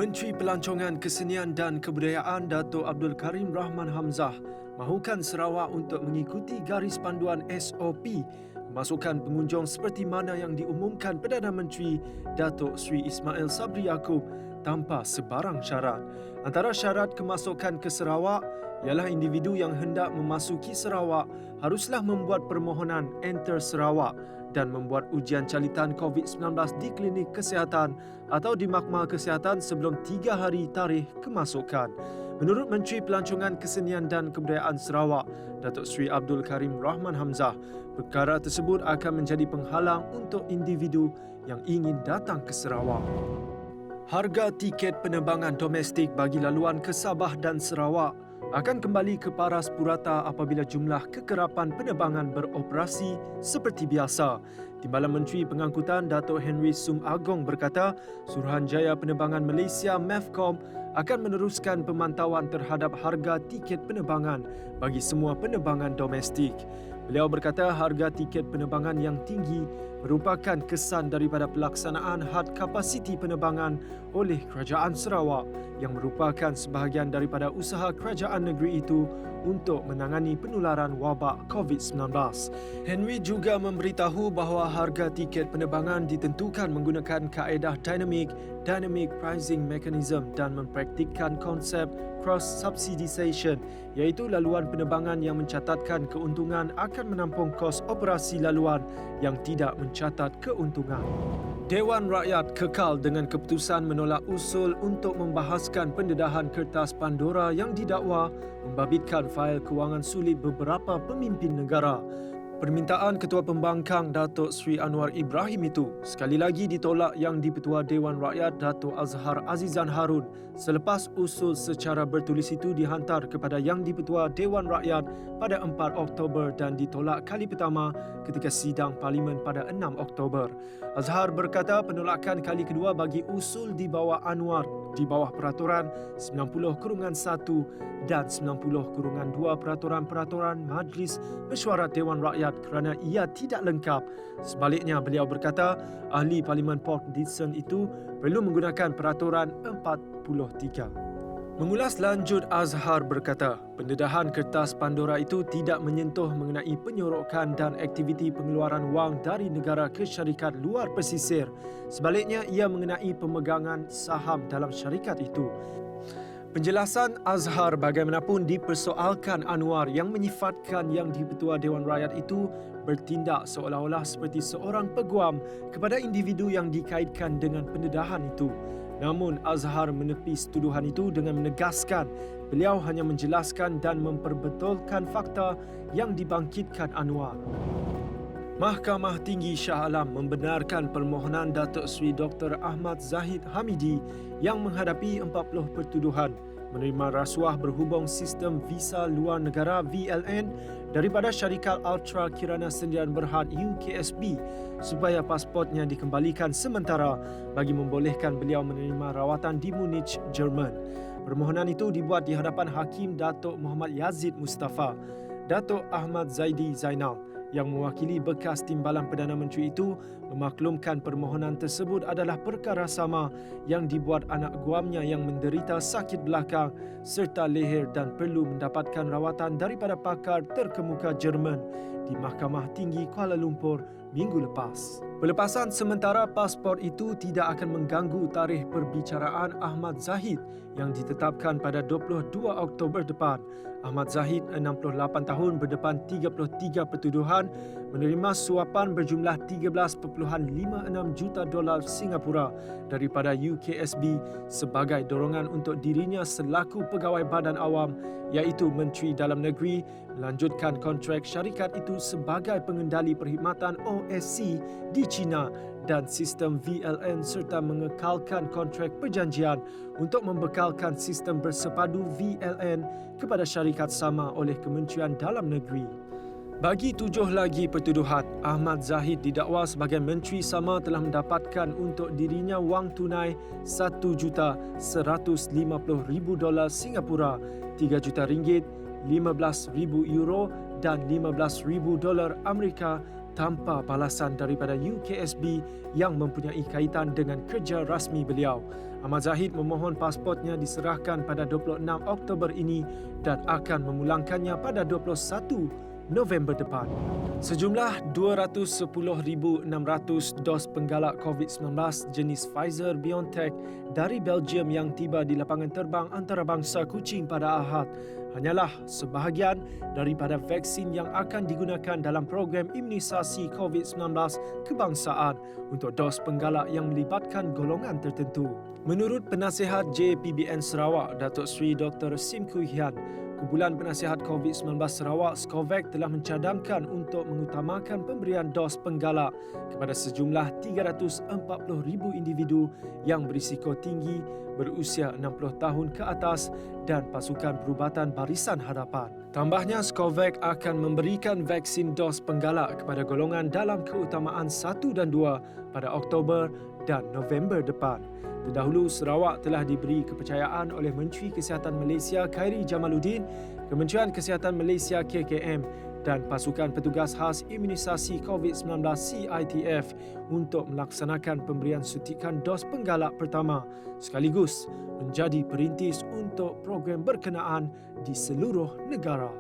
Menteri Pelancongan Kesenian dan Kebudayaan Datuk Abdul Karim Rahman Hamzah mahukan Sarawak untuk mengikuti garis panduan SOP memasukkan pengunjung seperti mana yang diumumkan Perdana Menteri Datuk Seri Ismail Sabri Yaakob tanpa sebarang syarat. Antara syarat kemasukan ke Sarawak ialah individu yang hendak memasuki Sarawak haruslah membuat permohonan Enter Sarawak dan membuat ujian calitan COVID-19 di klinik kesihatan atau di makmal kesihatan sebelum 3 hari tarikh kemasukan. Menurut Menteri Pelancongan Kesenian dan Kebudayaan Sarawak, Datuk Seri Abdul Karim Rahman Hamzah, perkara tersebut akan menjadi penghalang untuk individu yang ingin datang ke Sarawak. Harga tiket penerbangan domestik bagi laluan ke Sabah dan Sarawak akan kembali ke paras purata apabila jumlah kekerapan penerbangan beroperasi seperti biasa. Timbalan Menteri Pengangkutan Datuk Henry Sum Agong berkata, Suruhanjaya Penerbangan Malaysia MEFCOM akan meneruskan pemantauan terhadap harga tiket penerbangan bagi semua penerbangan domestik. Beliau berkata harga tiket penerbangan yang tinggi merupakan kesan daripada pelaksanaan had kapasiti penerbangan oleh Kerajaan Sarawak yang merupakan sebahagian daripada usaha kerajaan negeri itu untuk menangani penularan wabak COVID-19. Henry juga memberitahu bahawa harga tiket penerbangan ditentukan menggunakan kaedah dynamic pricing mechanism dan mempraktikkan konsep cross-subsidization, iaitu laluan penerbangan yang mencatatkan keuntungan akan menampung kos operasi laluan yang tidak mencatat keuntungan. Dewan Rakyat kekal dengan keputusan menolak usul untuk membahaskan pendedahan kertas Pandora yang didakwa membabitkan fail kewangan sulit beberapa pemimpin negara. Permintaan Ketua Pembangkang Datuk Seri Anwar Ibrahim itu sekali lagi ditolak Yang di-Pertua Dewan Rakyat Datuk Azhar Azizan Harun selepas usul secara bertulis itu dihantar kepada Yang di-Pertua Dewan Rakyat pada 4 Oktober dan ditolak kali pertama ketika sidang Parlimen pada 6 Oktober. Azhar berkata penolakan kali kedua bagi usul di bawah Anwar di bawah Peraturan 90/1 dan 90/2 Peraturan Majlis Mesyuarat Dewan Rakyat kerana ia tidak lengkap. Sebaliknya, beliau berkata ahli Parlimen Port Dickson itu perlu menggunakan Peraturan 43. Mengulas lanjut, Azhar berkata, pendedahan kertas Pandora itu tidak menyentuh mengenai penyorokan dan aktiviti pengeluaran wang dari negara ke syarikat luar pesisir. Sebaliknya, ia mengenai pemegangan saham dalam syarikat itu. Penjelasan Azhar bagaimanapun dipersoalkan Anwar yang menyifatkan Yang di-Pertua Dewan Rakyat itu bertindak seolah-olah seperti seorang peguam kepada individu yang dikaitkan dengan pendedahan itu. Namun Azhar menepis tuduhan itu dengan menegaskan beliau hanya menjelaskan dan memperbetulkan fakta yang dibangkitkan Anwar. Mahkamah Tinggi Shah Alam membenarkan permohonan Datuk Seri Dr. Ahmad Zahid Hamidi yang menghadapi 40 pertuduhan menerima rasuah berhubung sistem visa luar negara VLN daripada syarikat Ultra Kirana Sendirian Berhad UKSB supaya pasportnya dikembalikan sementara bagi membolehkan beliau menerima rawatan di Munich, Jerman. Permohonan itu dibuat di hadapan Hakim Datuk Muhammad Yazid Mustafa. Datuk Ahmad Zaidi Zainal yang mewakili bekas timbalan Perdana Menteri itu memaklumkan permohonan tersebut adalah perkara sama yang dibuat anak guamnya yang menderita sakit belakang serta leher dan perlu mendapatkan rawatan daripada pakar terkemuka Jerman di Mahkamah Tinggi Kuala Lumpur minggu lepas. Pelepasan sementara pasport itu tidak akan mengganggu tarikh perbicaraan Ahmad Zahid yang ditetapkan pada 22 Oktober depan. Ahmad Zahid, 68 tahun, berdepan 33 pertuduhan menerima suapan berjumlah 13.56 juta dolar Singapura daripada UKSB sebagai dorongan untuk dirinya selaku pegawai badan awam iaitu Menteri Dalam Negeri melanjutkan kontrak syarikat itu sebagai pengendali perkhidmatan OSC di China dan sistem VLN serta mengekalkan kontrak perjanjian untuk membekalkan sistem bersepadu VLN kepada syarikat sama oleh Kementerian Dalam Negeri. Bagi 7 lagi pertuduhan, Ahmad Zahid didakwa sebagai menteri sama telah mendapatkan untuk dirinya wang tunai $1,150,000 Singapura, RM3 juta, €15,000 dan $15,000 Amerika tanpa balasan daripada UKSB yang mempunyai kaitan dengan kerja rasmi beliau. Ahmad Zahid memohon pasportnya diserahkan pada 26 Oktober ini dan akan memulangkannya pada 21 November depan. Sejumlah 210,600 dos penggalak COVID-19 jenis Pfizer-BioNTech dari Belgium yang tiba di lapangan terbang antarabangsa Kuching pada Ahad hanyalah sebahagian daripada vaksin yang akan digunakan dalam program imunisasi COVID-19 kebangsaan untuk dos penggalak yang melibatkan golongan tertentu. Menurut Penasihat JPBN Sarawak, Datuk Seri Dr. Sim Kui Hian, Kumpulan Penasihat COVID-19 Sarawak SCOVAC telah mencadangkan untuk mengutamakan pemberian dos penggalak kepada sejumlah 340,000 individu yang berisiko tinggi berusia 60 tahun ke atas dan pasukan perubatan barisan hadapan. Tambahnya, SCOVAC akan memberikan vaksin dos penggalak kepada golongan dalam keutamaan 1 dan 2 pada Oktober dan November depan. Terdahulu, Sarawak telah diberi kepercayaan oleh Menteri Kesihatan Malaysia Khairi Jamaluddin, Kementerian Kesihatan Malaysia KKM dan Pasukan Petugas Khas Imunisasi COVID-19 CITF untuk melaksanakan pemberian suntikan dos penggalak pertama sekaligus menjadi perintis untuk program berkenaan di seluruh negara.